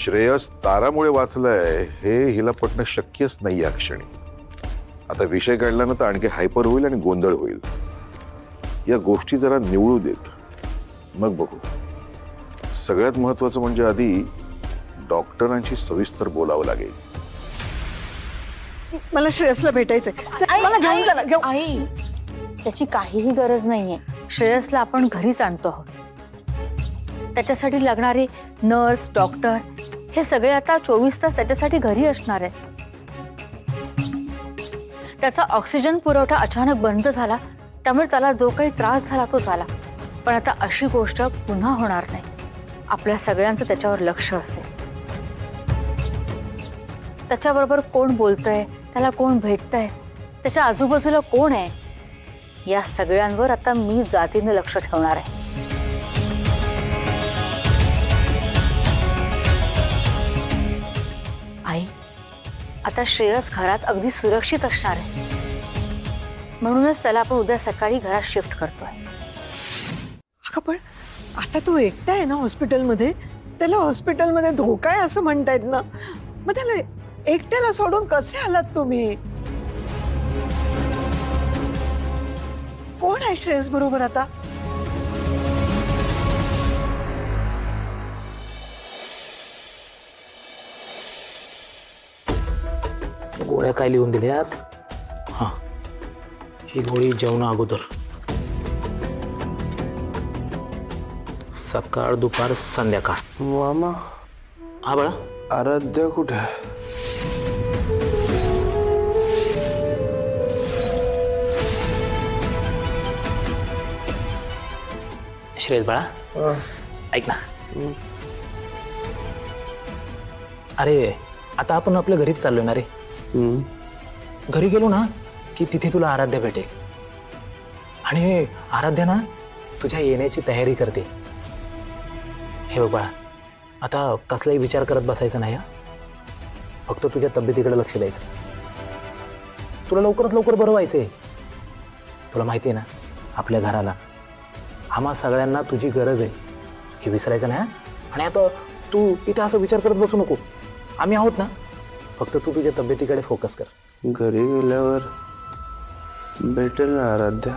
श्रेयस तारामुळे वाचलाय हे हिला पटणं शक्यच नाही या क्षणी. आता विषय काढला ना तर आणखी हायपर होईल आणि गोंधळ होईल. या गोष्टी जरा निवळू देत, मग बघू. सगळ्यात महत्वाचं म्हणजे आधी डॉक्टरांशी सविस्तर बोलावं लागेल. मला श्रेयसला भेटायचंय. मला घेऊन जा ना, घेऊन. आई, त्याची काहीही गरज नाहीये. श्रेयसला आपण घरीच आणतो आहोत. त्याच्यासाठी लागणारे नर्स, डॉक्टर हे सगळे आता 24 तास त्याच्यासाठी घरी असणार आहेत. त्याचा ऑक्सिजन पुरवठा अचानक बंद झाला, त्यामुळे त्याला जो काही त्रास झाला तो झाला. पण आता अशी गोष्ट पुन्हा होणार नाही. आपल्या सगळ्यांचं त्याच्यावर लक्ष असेल. त्याच्याबरोबर कोण बोलतंय, त्याला कोण भेटतंय, त्याच्या आजूबाजूला कोण आहे, या सगळ्यांवर आता मी जातीने लक्ष ठेवणार आहे. आई, आता श्रेयस घरात अगदी सुरक्षित असणार आहे. म्हणूनच त्याला आपण उद्या सकाळी घरात शिफ्ट करतोय. अगं पण आता तो एकटा आहे ना हॉस्पिटलमध्ये. त्याला हॉस्पिटलमध्ये धोका आहे असं म्हणतायत ना. मग त्याला एकट्याला सोडून कसे आलात तुम्ही? कोण आहे श्रेयस बरोबर आता? गोळ्या काय लिहून दिल्यात? हा, ही गोळी जेवणा अगोदर. सकाळ, दुपार, संध्याकाळ. मामा, हा बाळा. आराध्या कुठे? श्रेयस बाळा, ऐक ना. अरे आता आपण आपल्या घरीच चाललोय ना रे. घरी गेलो ना की तिथे तुला आराध्या भेटेल. आणि आराध्या ना तुझ्या येण्याची तयारी करते. हे बघ बाळा, आता कसलाही विचार करत बसायचा नाही. फक्त तुझ्या तब्येतीकडे लक्ष द्यायचं. तुला लवकरात लवकर बरं व्हायचंय. तुला माहिती आहे ना, आपल्या घराला, आम्हा सगळ्यांना तुझी गरज आहे हे विसरायचं नाही. आणि आता तू इथे असं विचार करत बसू नको. आम्ही आहोत ना. फक्त तू तुझ्या तब्येतीकडे फोकस कर. घरी गेल्यावर भेटेल ना आराध्या?